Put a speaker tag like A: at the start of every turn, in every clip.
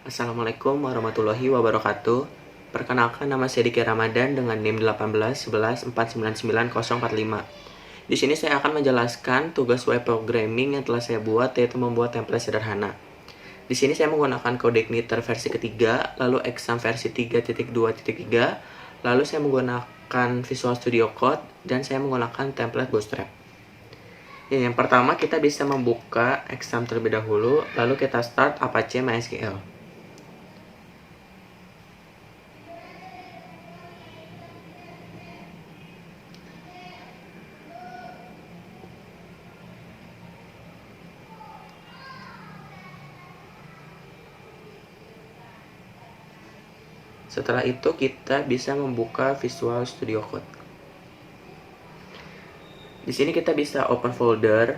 A: Assalamualaikum warahmatullahi wabarakatuh. Perkenalkan, nama saya Diki Ramadan dengan NIM 1811499045. Di sini saya akan menjelaskan tugas web programming yang telah saya buat, yaitu membuat template sederhana. Di sini saya menggunakan kode Igniter versi ketiga, lalu Exam versi 3.2.3, lalu saya menggunakan Visual Studio Code, dan saya menggunakan template Bootstrap. Yang pertama, kita bisa membuka Exam terlebih dahulu, lalu kita start Apache MySQL. Setelah itu kita bisa membuka Visual Studio Code. Di sini kita bisa open folder.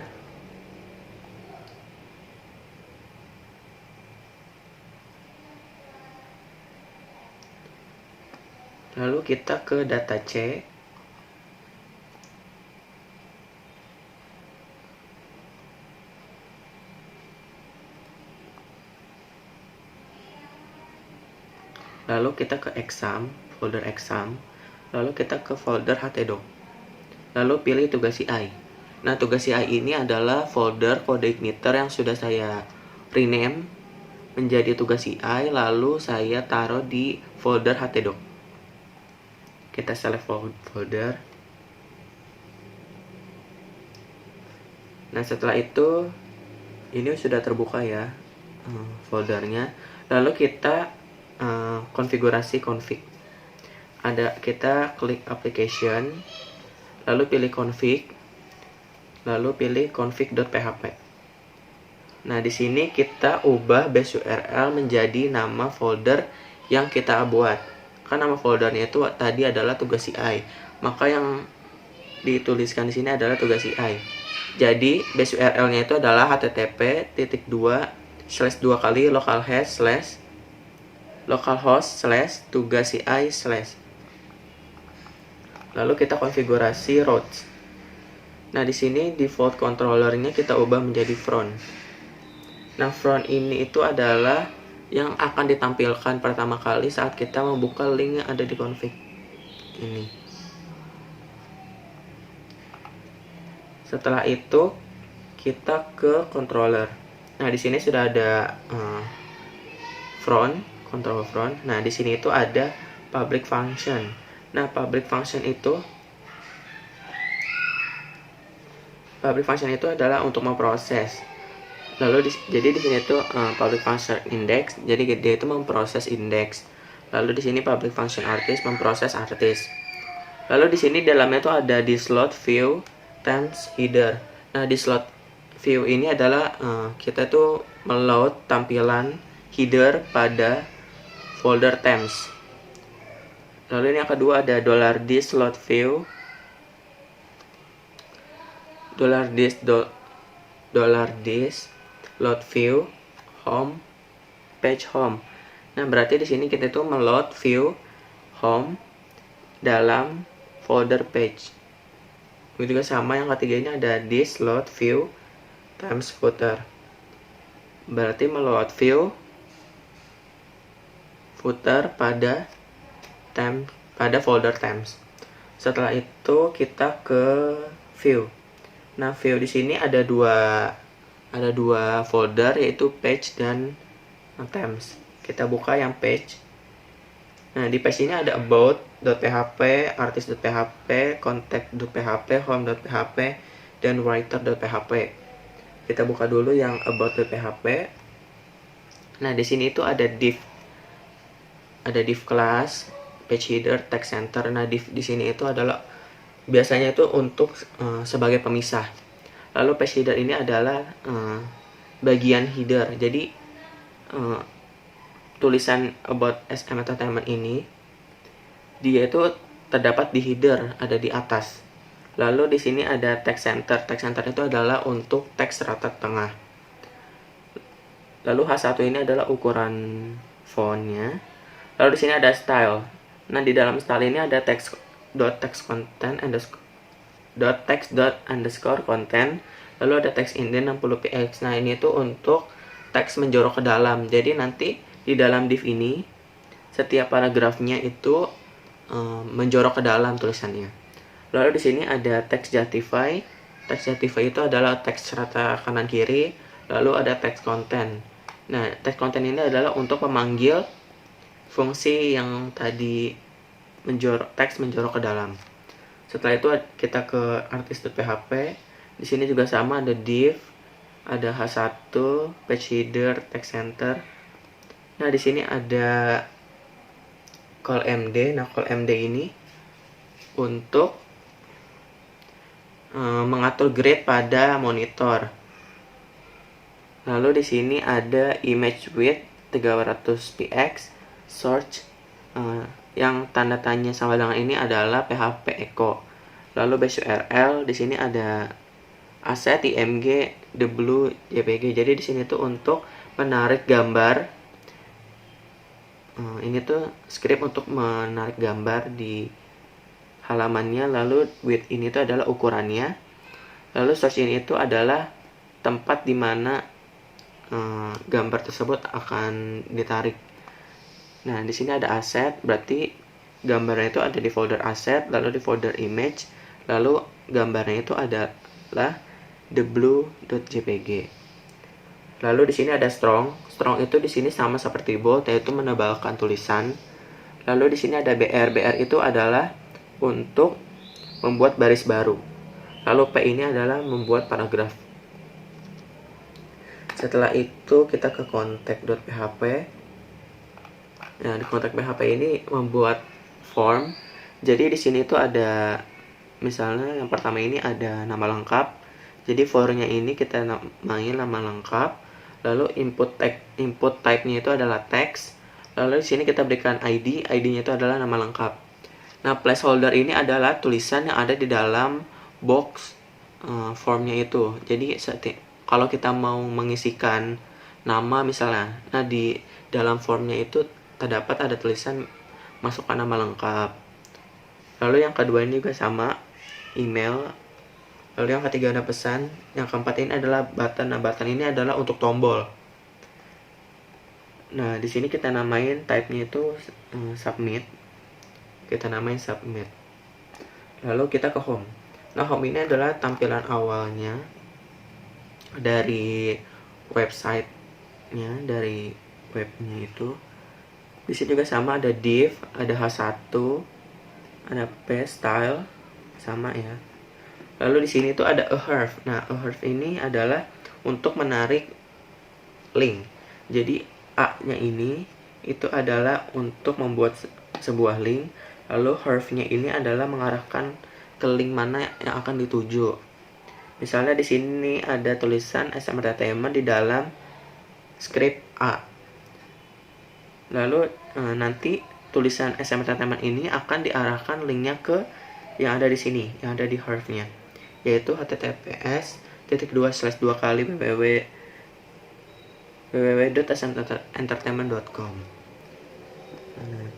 A: Lalu kita ke data C. Lalu kita ke exam, folder exam. Lalu kita ke folder htdoc. Lalu pilih tugas CI. Nah, tugas CI ini adalah folder kode Igniter yang sudah saya rename menjadi tugas CI, lalu saya taruh di folder htdoc. Kita select folder. Nah, setelah itu ini sudah terbuka ya foldernya. Lalu kita konfigurasi config. Kita klik application, lalu pilih config, lalu pilih config.php. Nah, di sini kita ubah base URL menjadi nama folder yang kita buat. Kan nama foldernya itu tadi adalah tugas CI, maka yang dituliskan di sini adalah tugas CI. Jadi base URL-nya itu adalah http://2 kali localhost/tugas CI/. Lalu kita konfigurasi routes. Nah, di sini default controllernya kita ubah menjadi front. Nah, front ini itu adalah yang akan ditampilkan pertama kali saat kita membuka link yang ada di config ini. Setelah itu kita ke controller. Nah, di sini sudah ada control front. Nah, di sini itu ada public function. Nah, public function itu adalah untuk memproses. Lalu jadi di sini itu public function index. Jadi dia itu memproses index. Lalu di sini public function artist memproses artist. Lalu di sini dalamnya itu ada di slot view times header. Nah, di slot view ini adalah kita tuh meload tampilan header pada folder themes. Lalu ini yang kedua ada $d slot view, $d load view home page home. Nah, berarti di sini kita tuh meload view home dalam folder page. Begitu juga sama yang ketiganya ada this load view times footer. Berarti meload view footer pada folder themes. Setelah itu kita ke view. Nah, view di sini ada dua folder, yaitu page dan themes. Kita buka yang page. Nah, di page ini ada about.php, artist.php, contact.php, home.php, dan writer.php. Kita buka dulu yang about.php. Nah, di sini itu ada div class, page header, text center. Nah, div di sini itu adalah biasanya itu untuk sebagai pemisah. Lalu page header ini adalah bagian header. Jadi tulisan about SM Entertainment ini dia itu terdapat di header, ada di atas. Lalu di sini ada text center. Text center itu adalah untuk teks rata tengah. Lalu H1 ini adalah ukuran fontnya. Lalu di sini ada style. Nah, di dalam style ini ada text.text_content, lalu ada text indent 60 px. Nah, ini tuh untuk teks menjorok ke dalam. Jadi nanti di di dalam div ini setiap paragrafnya itu menjorok ke dalam tulisannya. Lalu di sini ada text justify. Text justify itu adalah teks rata kanan kiri, lalu ada text content. Nah, text content ini adalah untuk memanggil fungsi yang tadi teks menjorok ke dalam. Setelah itu kita ke artist.php. Di sini juga sama, ada div, ada h1, page header, text center. Nah, di sini ada call md. Nah, call md ini untuk mengatur grid pada monitor. Lalu di sini ada image width 300 px search, yang tanda tanya sama dengan ini adalah php echo. Lalu base URL di sini ada asset img the blue jpg. Jadi di sini tuh untuk menarik gambar. Ini tuh script untuk menarik gambar di halamannya. Lalu width ini tuh adalah ukurannya. Lalu search ini itu adalah tempat dimana gambar tersebut akan ditarik. Nah, di sini ada asset, berarti gambarnya itu ada di folder asset, lalu di folder image, lalu gambarnya itu adalah theblue.jpg. Lalu di sini ada strong. Strong itu di sini sama seperti bold, yaitu menebalkan tulisan. Lalu di sini ada br. Br itu adalah untuk membuat baris baru. Lalu p ini adalah membuat paragraf. Setelah itu kita ke contact.php. Nah, di contact.php ini membuat form. Jadi di sini itu ada, misalnya yang pertama ini ada nama lengkap. Jadi formnya ini kita namain nama lengkap. Lalu input type-nya itu adalah text. Lalu di sini kita berikan ID. ID-nya itu adalah nama lengkap. Nah, placeholder ini adalah tulisan yang ada di dalam box formnya itu. Jadi kalau kita mau mengisikan nama misalnya, nah di dalam formnya itu terdapat ada tulisan masukkan nama lengkap. Lalu yang kedua ini juga sama, email. Lalu yang ketiga ada pesan. Yang keempat ini adalah button. Nah, button ini adalah untuk tombol. Nah, di sini kita namain type-nya itu submit. Kita namain submit. Lalu kita ke home. Nah, home ini adalah tampilan awalnya dari website-nya, dari webnya itu. Di sini juga sama, ada div, ada h1, ada page style, sama ya. Lalu di sini tuh ada ahref. Nah, ahref ini adalah untuk menarik link. Jadi A-nya ini itu adalah untuk membuat sebuah link. Lalu href-nya ini adalah mengarahkan ke link mana yang akan dituju. Misalnya di sini ada tulisan SM Entertainment di dalam script A. Lalu nanti tulisan SM Entertainment ini akan diarahkan linknya ke yang ada di sini, yang ada di href-nya, yaitu https://www.smentertainment.com.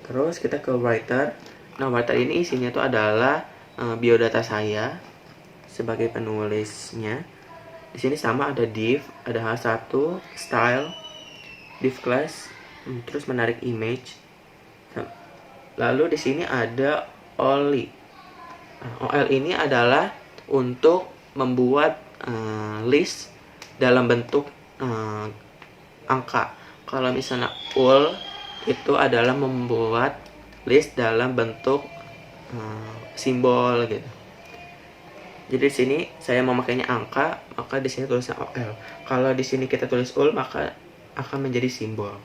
A: Terus kita ke writer. Nah, writer ini isinya itu adalah biodata saya sebagai penulisnya. Di sini sama, ada div, ada h1, style, div class, terus menarik image. Lalu di sini ada OL. OL ini adalah untuk membuat list dalam bentuk angka. Kalau misalnya UL itu adalah membuat list dalam bentuk simbol gitu. Jadi di sini saya memakainya angka, maka di sini tulisnya OL. Kalau di sini kita tulis UL, maka akan menjadi simbol.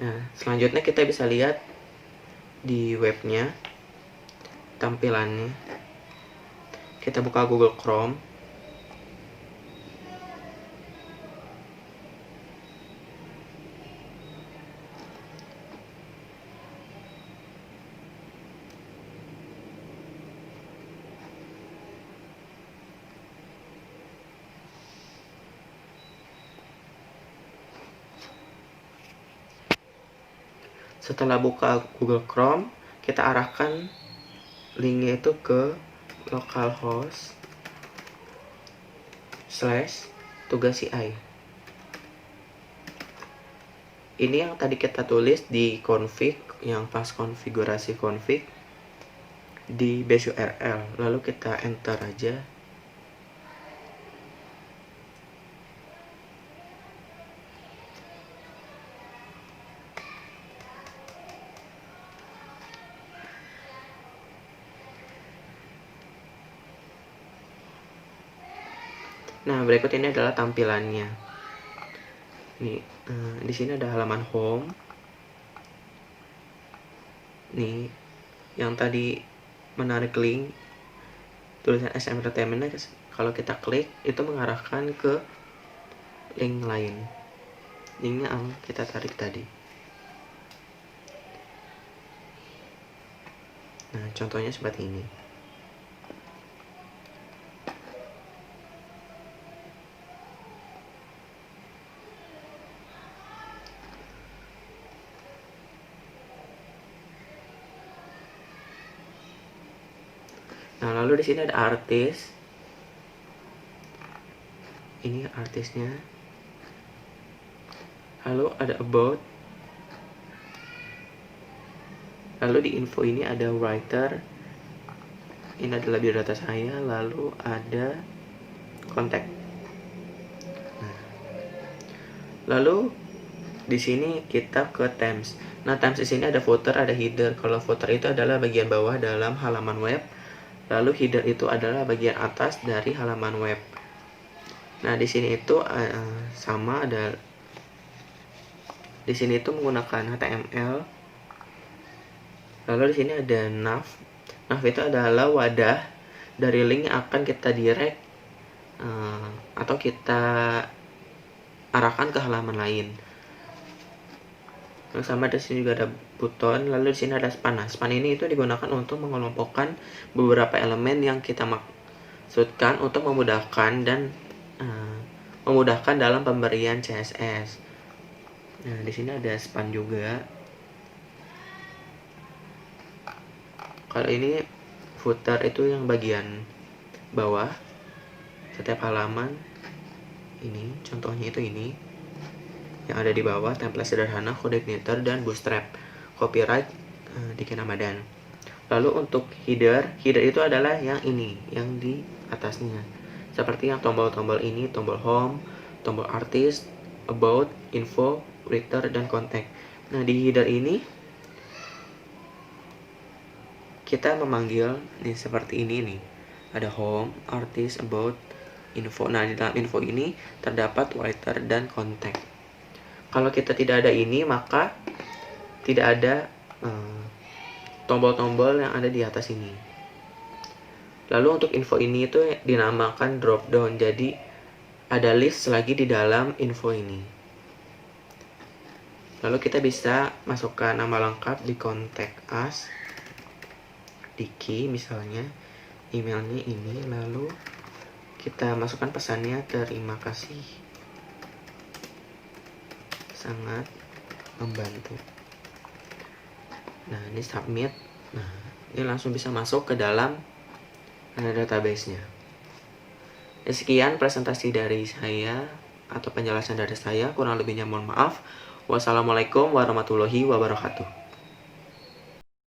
A: Nah, selanjutnya kita bisa lihat di webnya tampilannya. Kita buka Google Chrome. Setelah buka Google Chrome, kita arahkan linknya itu ke localhost /tugas.ci. Ini yang tadi kita tulis di config, yang pas konfigurasi config di base URL, lalu kita enter aja. Nah, berikut ini adalah tampilannya. Nih, di sini ada halaman home. Nih, yang tadi menarik link tulisan SM Entertainment, kalau kita klik itu mengarahkan ke link lain. Linknya yang kita tarik tadi. Nah, contohnya seperti ini. Nah, lalu di sini ada artis. Ini artisnya. Lalu ada about. Lalu di info ini ada writer. Ini adalah biodata saya. Lalu ada kontak. Nah, lalu di sini kita ke themes. Nah, themes di sini ada footer, ada header. Kalau footer itu adalah bagian bawah dalam halaman web. Lalu header itu adalah bagian atas dari halaman web. Nah, di sini itu sama, ada di sini itu menggunakan HTML. Lalu di sini ada nav. Nav itu adalah wadah dari link yang akan kita direct atau kita arahkan ke halaman lain. Yang sama di sini juga ada button. Lalu di sini ada span. Nah, span ini itu digunakan untuk mengelompokkan beberapa elemen yang kita maksudkan untuk memudahkan dan memudahkan dalam pemberian CSS. Nah, di sini ada span juga. Kalau ini footer itu yang bagian bawah setiap halaman. Ini contohnya itu ini. Yang ada di bawah template sederhana, coordinator, dan bootstrap. Copyright Diki Ramadan. Lalu untuk header itu adalah yang ini, yang di atasnya. Seperti yang tombol-tombol ini, tombol home, tombol artist, about, info, writer, dan contact. Nah, di header ini kita memanggil nih seperti ini nih. Ada home, artist, about, info. Nah, di dalam info ini terdapat writer dan contact. Kalau kita tidak ada ini, maka tidak ada tombol-tombol yang ada di atas ini. Lalu untuk info ini itu dinamakan drop down. Jadi ada list lagi di dalam info ini. Lalu kita bisa masukkan nama lengkap di contact us, Diki misalnya, emailnya ini. Lalu kita masukkan pesannya, terima kasih, sangat membantu. Nah, ini submit. Nah, ini langsung bisa masuk ke dalam database-nya. Sekian presentasi dari saya atau penjelasan dari saya. Kurang lebihnya mohon maaf. Wassalamualaikum warahmatullahi wabarakatuh.